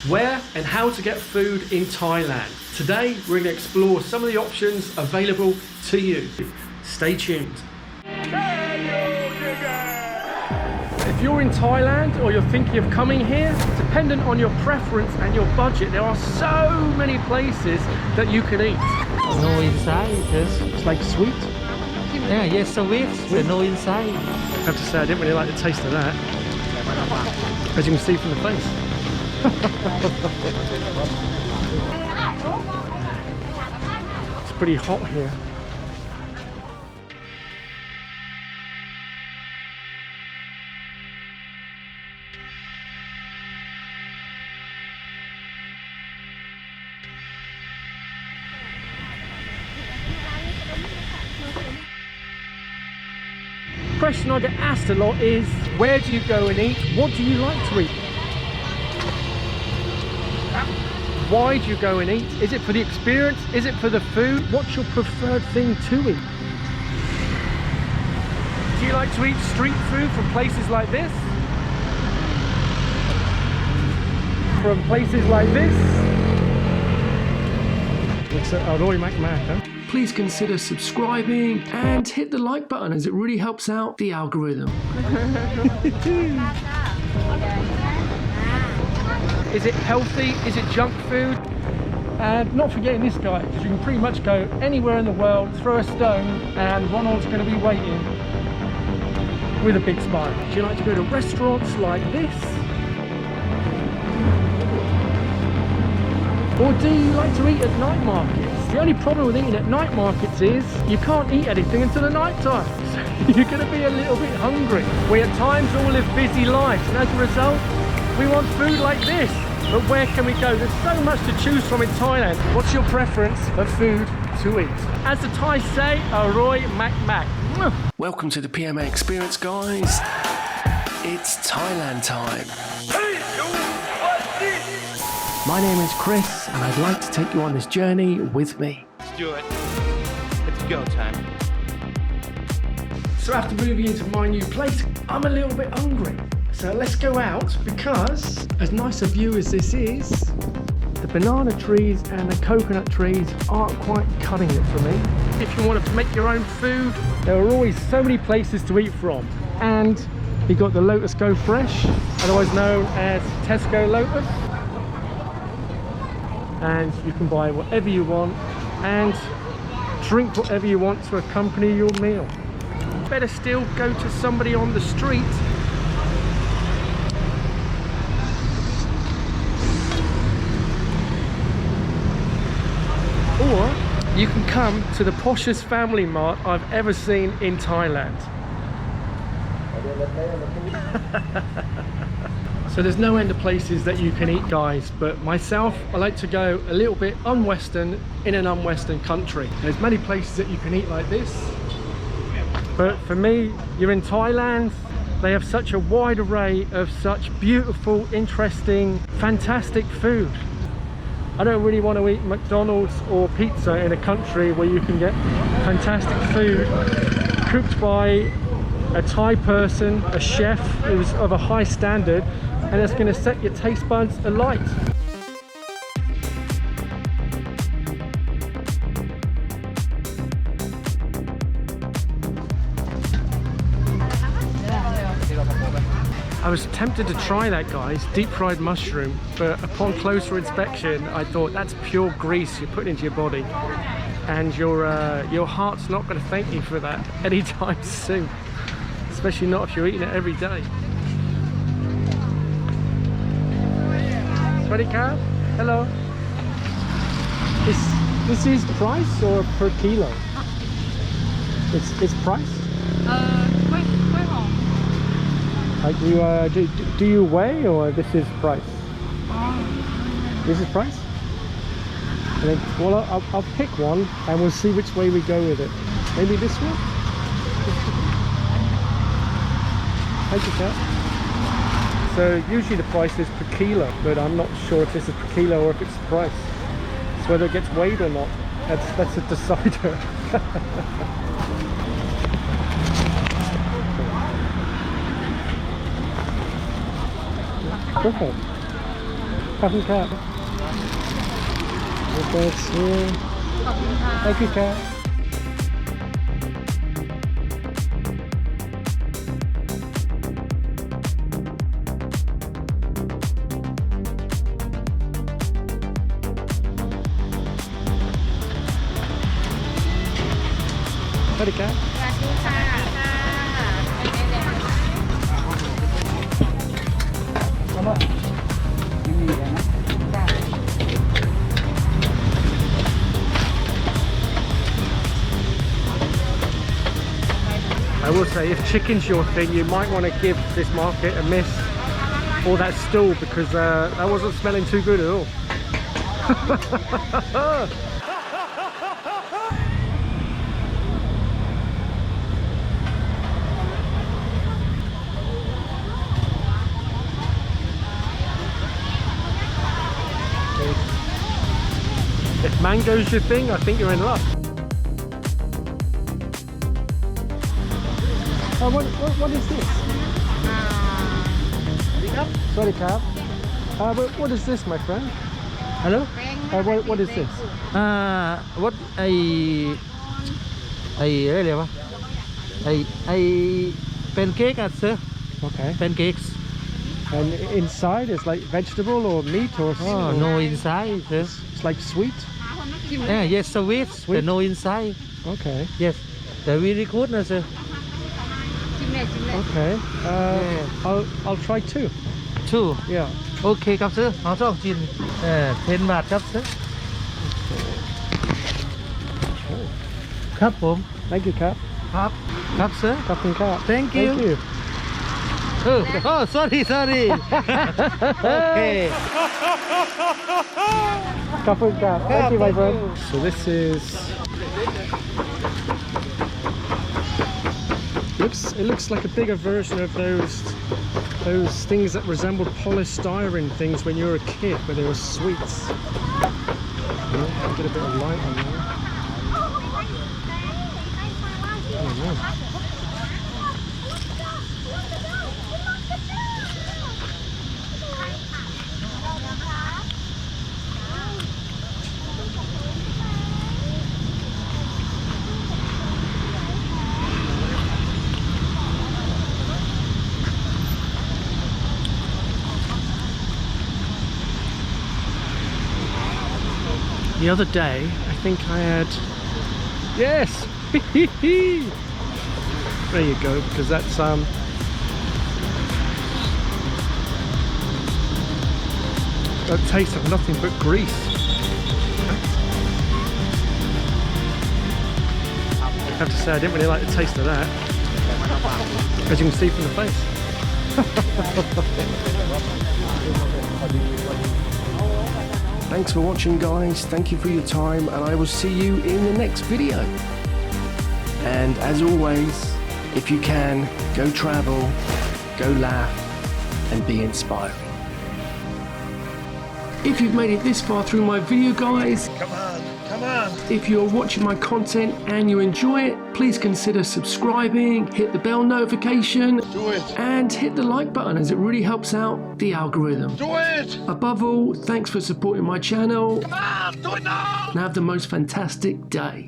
where and how to get food in Thailand. Today we're going to explore some of the options available to you. Stay tuned. If you're in Thailand or you're thinking of coming here, dependent on your preference and your budget, there are so many places that you can eat. No inside, yes. It's like sweet. Yeah, yes, sweet. The no inside. I have to say I didn't really like the taste of that, as you can see from the face. It's pretty hot here. Question I get asked a lot is, where do you go and eat? What do you like to eat? Why do you go and eat? Is it for the experience? Is it for the food? What's your preferred thing to eat? Do you like to eat street food from places like this? From places like this? It's a Roy McMac, huh? Please consider subscribing and hit the like button, as it really helps out the algorithm. Is it healthy? Is it junk food? And not forgetting this guy, because you can pretty much go anywhere in the world, throw a stone, and Ronald's going to be waiting with a big smile. Do you like to go to restaurants like this? Or do you like to eat at night markets? The only problem with eating at night markets is you can't eat anything until the night time. So you're going to be a little bit hungry. We at times all live busy lives, and as a result, we want food like this. But where can we go? There's so much to choose from in Thailand. What's your preference of food to eat? As the Thai say, a Roy McMac. Welcome to the PMA experience, guys. It's Thailand time. My name is Chris, and I'd like to take you on this journey with me. Let's do it. It's go time. So after moving into my new place, I'm a little bit hungry. So let's go out, because as nice a view as this is, the banana trees and the coconut trees aren't quite cutting it for me. If you want to make your own food, there are always so many places to eat from. And you've got the Lotus Go Fresh, otherwise known as Tesco Lotus. And you can buy whatever you want and drink whatever you want to accompany your meal. Better still, go to somebody on the street or you can come to the poshest family mart I've ever seen in Thailand. So there's no end of places that you can eat, guys, but myself, I like to go a little bit un-Western in an un-Western country. There's many places that you can eat like this, but for me, you're in Thailand. They have such a wide array of such beautiful, interesting, fantastic food. I don't really want to eat McDonald's or pizza in a country where you can get fantastic food cooked by a Thai person, a chef who's of a high standard, and it's going to set your taste buds alight. I was tempted to try that, guys, deep fried mushroom, but upon closer inspection I thought that's pure grease you're putting into your body, and your heart's not going to thank you for that anytime soon, especially not if you're eating it every day. Swadika, hello. This is price or per kilo? It's price? Do you weigh, or this is price? This is price? And then, well, I'll pick one and we'll see which way we go with it. Maybe this one? Thank you, sir. So usually the price is per kilo, but I'm not sure if this is per kilo or if it's the price. It's whether it gets weighed or not. That's a decider. Perfect. ขอบคุณครับ Thanks here. Thank you ครับ สวัสดีครับ สวัสดีค่ะ I will say, if chicken's your thing, you might want to give this market a miss, or that stall, because that wasn't smelling too good at all. If mango's your thing, I think you're in luck. Oh, what is this? Sorry, Cap. What is this, my friend? Hello? What is this? What อะไรวะไอ pancake at sir Okay. pancakes And inside is like vegetable or meat or oh no inside sir It's like sweet. yeah yes sweet Sweet. but no inside Okay. yes the very good na sir จิ้มเลยจิ้มเลย Okay. I'll try two. two Yeah. โอเคครับ sir เอาสองชิ้น10 บาทครับ sir ครับผม Thank you, Cap. ครับครับ sir Captain Cap. Thank you. Thank you. oh sorry okay Captain Cap. Thank you, my Thank friend. you. So this is. It looks like a bigger version of those things that resembled polystyrene things when you were a kid, where they were sweets. Get a bit of light on there. Oh, no. The other day, I think I had, yes, there you go, because that's that tastes of nothing but grease. I have to say, I didn't really like the taste of that, as you can see from the face. Thanks for watching, guys. Thank you for your time, and I will see you in the next video. And as always, if you can, go travel, go laugh, and be inspiring. If you've made it this far through my video, guys, come on. If you're watching my content and you enjoy it, please consider subscribing, hit the bell notification, and hit the like button, as it really helps out the algorithm. Do it! Above all, thanks for supporting my channel. Come on, do it now! And have the most fantastic day.